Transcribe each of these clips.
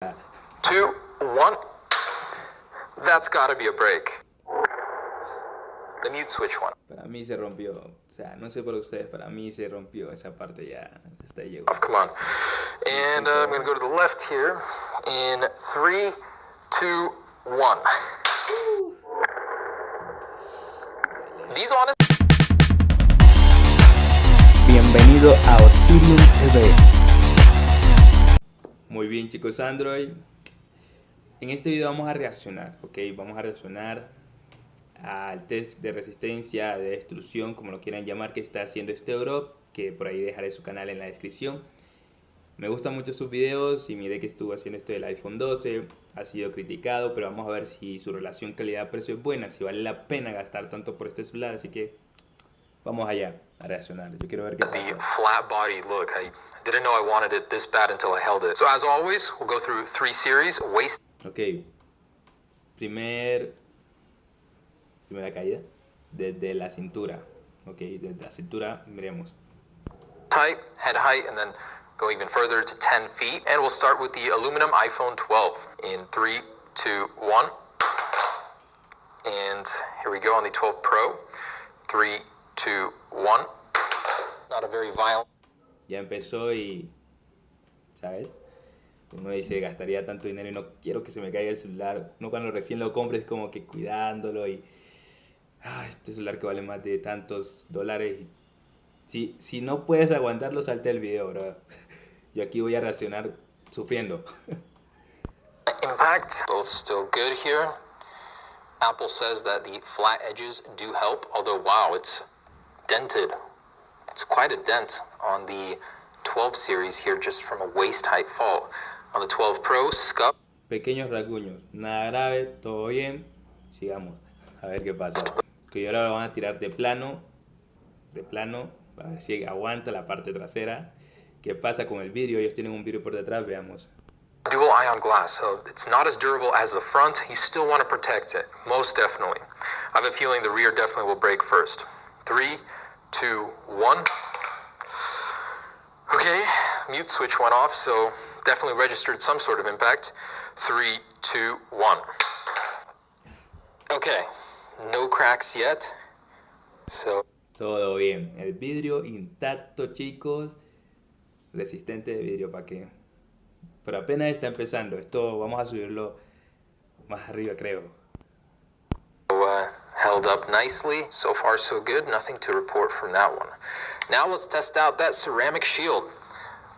2, 1. That's gotta be a break. The mute switch one. Para mí se rompió, o sea, no sé por ustedes, para mí se rompió esa parte ya, hasta ahí llegó. Come on. And I'm gonna go to the left here in 3, 2, 1. These honest. Bienvenido a OCIRIUM Tv. Muy bien, chicos Android. En este video vamos a reaccionar, ¿ok? Vamos a reaccionar al test de resistencia, de destrucción, como lo quieran llamar, que está haciendo este bro, que por ahí dejaré su canal en la descripción. Me gustan mucho sus videos y miré que estuvo haciendo esto del iPhone 12, ha sido criticado, pero vamos a ver si su relación calidad-precio es buena, si vale la pena gastar tanto por este celular, así que vamos allá a reaccionar. Yo quiero ver qué pasa. The flat body look. I didn't know I wanted it this bad until I held it. So as always, we'll go through 3 series. Waist. Ok. Primera caída desde la cintura. Ok, desde la cintura miremos. Height, head height, and then go even further to 10 feet. And we'll start with the aluminum iPhone 12 in 3, 2, 1. And here we go on the 12 Pro. 3, 2, 1. Not a very violent. Ya empezó y, ¿sabes? Uno dice, gastaría tanto dinero y no quiero que se me caiga el celular. Uno cuando recién lo compra es como que cuidándolo y... este celular que vale más de tantos dólares. Si no puedes aguantarlo, salte el video, bro. Yo aquí voy a reaccionar sufriendo. Impact, both still good here. Apple says that the flat edges do help, although wow, it's dented. It's quite a dent on the 12 series here just from a waist height fall. On the 12 Pro, scuff. Pequeños rasguños, nada grave, todo bien. Sigamos, a ver qué pasa. Que ahora lo van a tirar de plano, a ver si aguanta la parte trasera. ¿Qué pasa con el vidrio? Ellos tienen un vidrio por detrás, veamos. Dual ion glass, so it's not as durable as the front. You still want to protect it, most definitely. I have a feeling the rear definitely will break first. 3, 2, 1. Okay, mute switch went off, so definitely registered some sort of impact. 3, 2, 1. Okay, no cracks yet. So Todo bien, el vidrio intacto, chicos. Resistente de vidrio, ¿para qué? Pero apenas está empezando. Esto vamos a subirlo más arriba, creo. Held up nicely. So far, so good. Nothing to report from that one. Now let's test out that ceramic shield.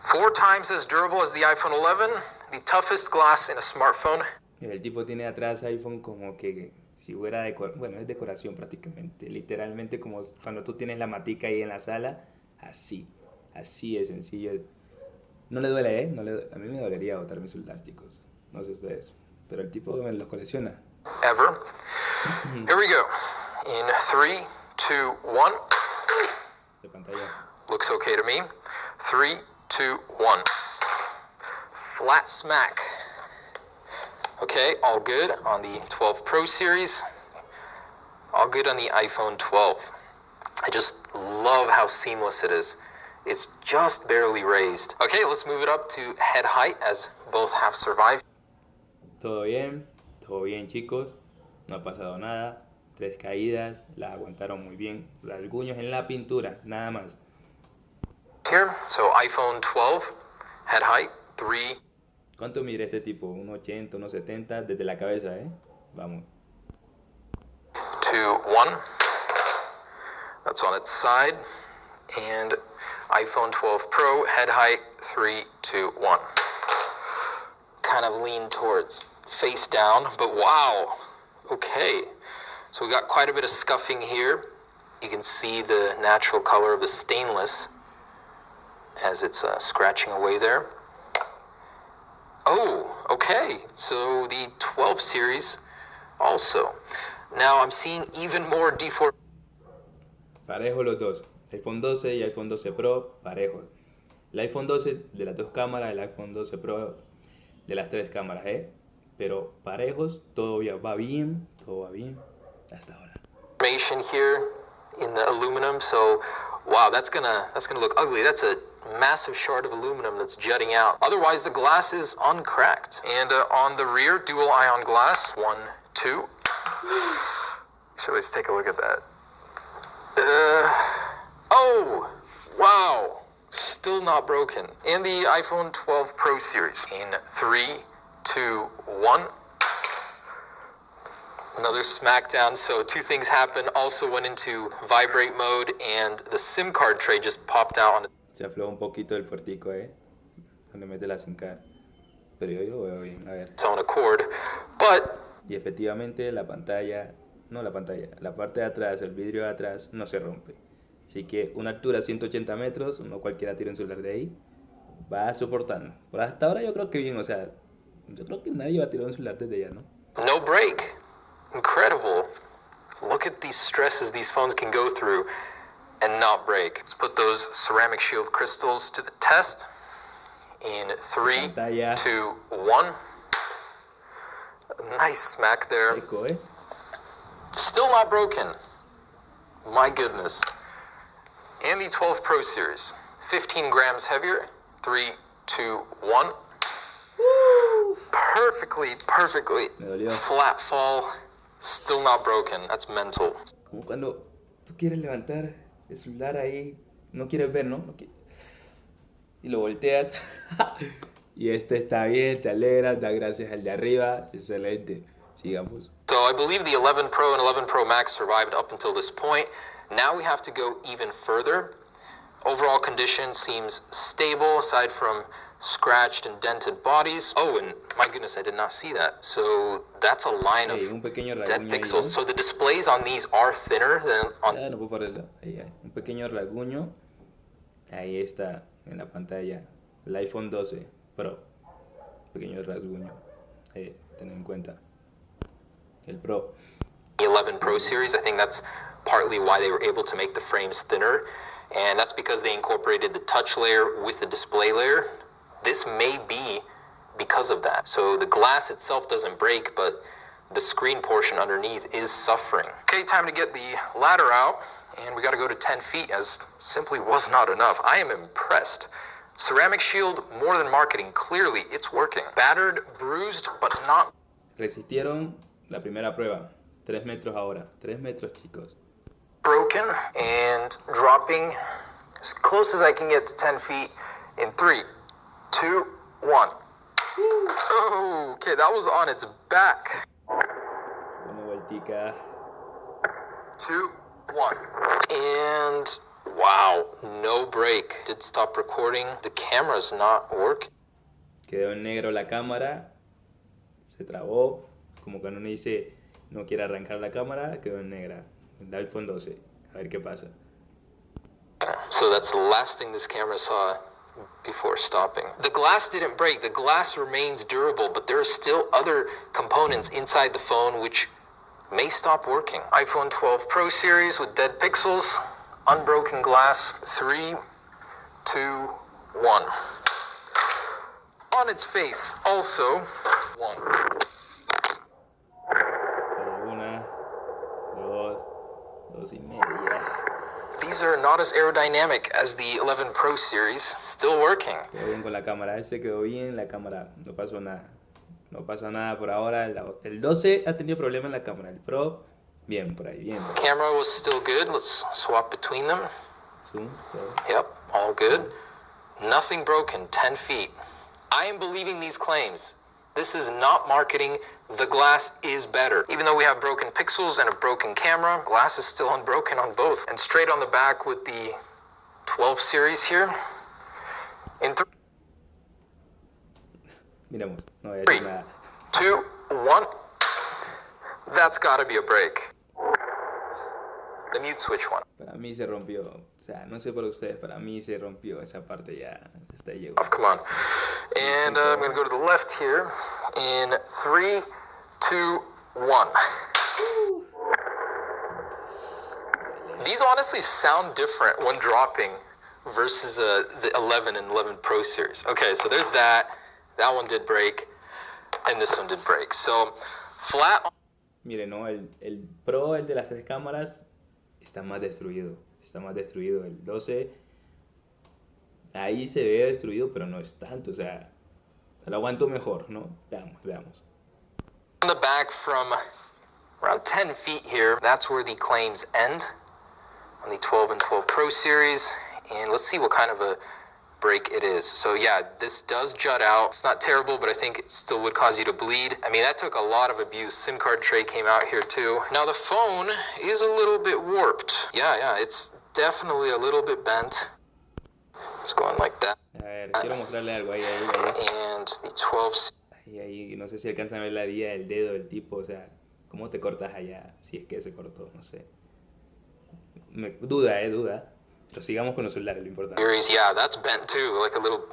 4 times as durable as the iPhone 11. The toughest glass in a smartphone. El tipo tiene atrás iPhone como que si fuera bueno, es decoración prácticamente. Literalmente como cuando tú tienes la matica ahí en la sala. Así de sencillo. No le duele, a mí me dolería botar mi celular, chicos. No sé ustedes. Pero el tipo me los colecciona. Ever. Here we go. In 3, 2, 1. De pantalla. Looks okay to me. 3, 2, 1. Flat smack. Okay, all good on the 12 Pro series. All good on the iPhone 12. I just love how seamless it is. It's just barely raised. Okay, let's move it up to head height as both have survived. Todo bien, chicos. No ha pasado nada. 3 caídas, las aguantaron muy bien. Rasguños en la pintura, nada más. Here, so iPhone 12, head height, 3. ¿Cuánto mide este tipo? 1.80, 1.70 desde la cabeza, Vamos. 2, 1. That's on its side. And iPhone 12 Pro, head height, 3, 2, 1. Kind of lean towards face down, but wow. Okay. So we got quite a bit of scuffing here. You can see the natural color of the stainless as it's scratching away there. Oh, okay. So the 12 series also. Now I'm seeing even more deformation. Parejo los dos. iPhone 12 y iPhone 12 Pro, parejos. El iPhone 12 de las 2 cámaras, el iPhone 12 Pro de las 3 cámaras, Pero parejos, todo va bien hasta ahora. Here in the aluminum, so wow, that's gonna look ugly. That's a massive shard of aluminum that's jutting out. Otherwise, the glass is uncracked. And on the rear, dual ion glass, 1, 2. So let's take a look at that. Oh, wow. Still not broken. And the iPhone 12 Pro series in 3, 2, 1. Another smackdown. So two things happened. Also went into vibrate mode, and the SIM card tray just popped out on it. Se aflojó un poquito el puertico, donde mete la SIM card. Pero yo lo veo bien, a ver. Its own accord. But Y efectivamente la pantalla, la parte de atrás, el vidrio de atrás no se rompe. Así que una altura 180 metros, no cualquiera tira un celular de ahí, va soportando. Por hasta ahora yo creo que bien, o sea, yo creo que nadie va a tirar un celular desde allá, ¿no? no break. Incredible. Look at these stresses these phones can go through and not break. Let's put those ceramic shield crystals to the test. In 3, Pantalla. 2, 1. Nice smack there. Seco, Still not broken. My goodness. And the 12 Pro series. 15 grams heavier. 3, 2, 1. Perfectly Me dolió. flat fall. Still not broken. That's mental. Como cuando tú quieres levantar el celular ahí, no quieres ver, ¿no? Y lo volteas. Y este está bien, te alegra, da gracias al de arriba. Excelente. Sigamos. So I believe the 11 Pro and 11 Pro Max survived up until this point. Now we have to go even further. Overall condition seems stable aside from scratched and dented bodies. Oh, and my goodness, I did not see that. So that's a line Hey, of un pequeño dead rasguño pixels. ahí, So the displays on these are thinner than on. No puedo pararlo. Ahí hay un pequeño rasguño. Ahí está en la pantalla. El iPhone 12 Pro. Pequeño rasguño. Ten en cuenta. El Pro. The 11 Pro series. I think that's partly why they were able to make the frames thinner, and that's because they incorporated the touch layer with the display layer. This may be because of that. So the glass itself doesn't break, but the screen portion underneath is suffering. Okay, time to get the ladder out, and we got to go to 10 feet, as simply was not enough. I am impressed. Ceramic shield, more than marketing. Clearly, it's working. Battered, bruised, but not Resistieron la primera prueba. 3 metros ahora. 3 metros, chicos. broken, and dropping as close as I can get to 10 feet in 3, 2, 1. Oh, okay, that was on its back. Una vueltica. 2, 1. And wow, no break. Did stop recording. The camera's not working. Quedó en negro la cámara. Se trabó. Como cuando uno dice no quiere arrancar la cámara, quedó en negra. El iPhone 12. A ver qué pasa. So that's the last thing this camera saw before stopping. The glass didn't break. The glass remains durable, but there are still other components inside the phone which may stop working. iPhone 12 Pro series with dead pixels, unbroken glass, 3, 2, 1. On its face, also, 1. Una, dos y media. These are not as aerodynamic as the 11 Pro series. Still working. Quedó bien con la cámara. Este quedó bien. La cámara no pasó nada. No pasa nada por ahora. El 12 ha tenido problemas en la cámara. El Pro, bien por ahí, bien. Por ahí. Camera was still good. Let's swap between them. Zoom, todo. Yep, all good. Nothing broken, 10 feet. I am believing these claims. This is not marketing. The glass is better. Even though we have broken pixels and a broken camera, glass is still unbroken on both. And straight on the back with the 12 series here. In Miremos, no voy a 3, decir nada. 2, 1. That's gotta be a break. The mute switch one. Para mí se rompió. O sea, no sé por ustedes, para mí se rompió esa parte ya. Hasta ahí llegó. Oh, come on. And I'm gonna go to the left here. In 3, 2, 1. These honestly sound different when dropping versus the 11 and 11 Pro series. Okay, so there's that. That one did break, and this one did break. So flat. Mire, no, el Pro, el de las 3 cámaras, está más destruido. Está más destruido. El 12 ahí se ve destruido, pero no es tanto, o sea, lo aguanto mejor, ¿no? Veamos. On the back from around 10 feet here, that's where the claims end on the 12 and 12 Pro series. And let's see what kind of a break it is. So yeah, this does jut out. It's not terrible, but I think it still would cause you to bleed. I mean, that took a lot of abuse. SIM card tray came out here too. Now the phone is a little bit warped. Yeah, it's definitely a little bit bent. It's going like that. A ver, quiero mostrarle algo ahí. And the 12... Ahí, no sé si alcanzan a ver la herida del dedo del tipo, o sea, ¿cómo te cortas allá? Si es que se cortó, no sé. Duda. Pero sigamos con los celulares, lo importante. Series, yeah, that's bent too, like a little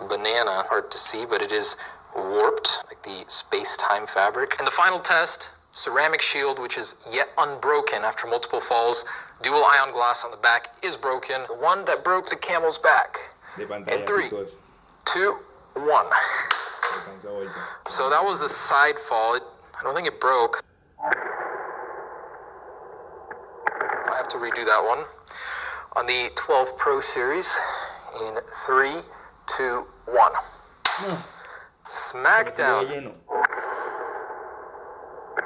banana. Hard to see, but it is warped, like the space-time fabric. And the final test, ceramic shield, which is yet unbroken after multiple falls. Dual ion glass on the back is broken. The one that broke the camel's back. De pantalla, In 3, chicos. 2, 1. Se alcanzó a voltear. So that was a side fall. I don't think it broke. I have to redo that one. On the 12 Pro series, in 3, 2, 1. No, Smackdown. lleno.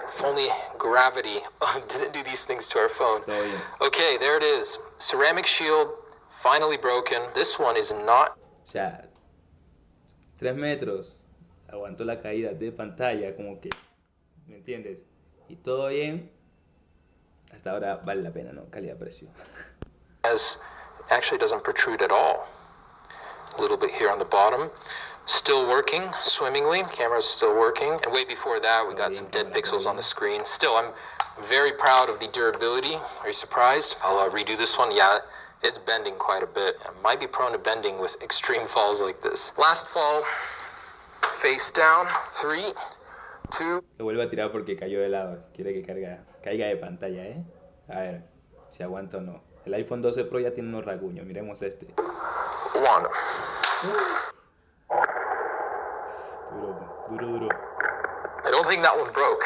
If only gravity didn't do these things to our phone. Todo bien. Okay, there it is. Ceramic shield, finally broken. This one is not... O sea, 3 metros, aguantó la caída de pantalla, como que, ¿me entiendes? Y todo bien, hasta ahora vale la pena, ¿no? Calidad-precio. As actually doesn't protrude at all. A little bit here on the bottom. Still working swimmingly. Camera's still working. And way before that, we got some dead pixels on the screen. Still, I'm very proud of the durability. Are you surprised? I'll redo this one. Yeah, it's bending quite a bit. I might be prone to bending with extreme falls like this. Last fall, face down. 3, 2. Lo vuelvo a tirar porque cayó de lado. Quiere que caiga de pantalla, ¿eh? A ver, si aguanta o no. El iPhone 12 Pro ya tiene unos rasguños. Miremos este. 1. Duro. I don't think that one broke.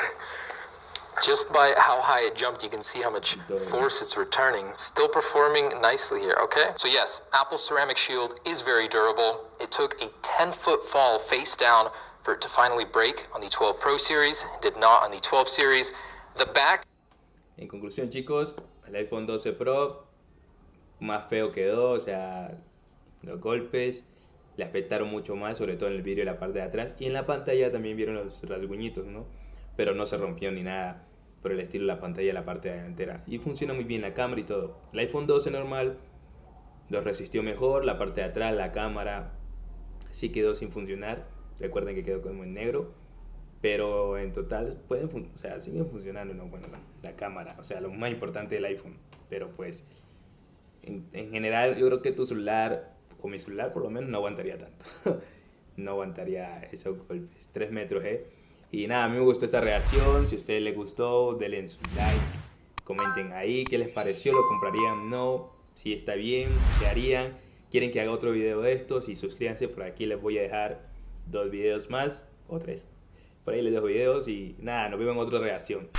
Just by how high it jumped, you can see how much force it's returning. Still performing nicely here, okay? So yes, Apple's ceramic shield is very durable. It took a 10-foot fall face down for it to finally break on the 12 Pro series. It did not on the 12 series. The back... En conclusión, chicos, el iPhone 12 Pro más feo quedó, o sea, los golpes le afectaron mucho más, sobre todo en el vídeo de la parte de atrás, y en la pantalla también vieron los rasguñitos, ¿no? Pero no se rompió ni nada por el estilo de la pantalla de la parte delantera, y funciona muy bien la cámara y todo. El iPhone 12 normal lo resistió mejor, la parte de atrás, la cámara sí quedó sin funcionar, recuerden que quedó como en negro, pero en total pueden, o sea, siguen funcionando, ¿no? Bueno, la cámara, o sea, lo más importante del iPhone, pero pues en general yo creo que tu celular, o mi celular por lo menos, no aguantaría tanto. No aguantaría esos golpes. 3 metros, Y nada, a mí me gustó esta reacción. Si a ustedes les gustó, denle su like. Comenten ahí qué les pareció, lo comprarían, no, si está bien, qué harían. Quieren que haga otro video de estos, y suscríbanse. Por aquí les voy a dejar 2 videos más, o 3. Por ahí les dejo videos y nada, nos vemos en otra reacción.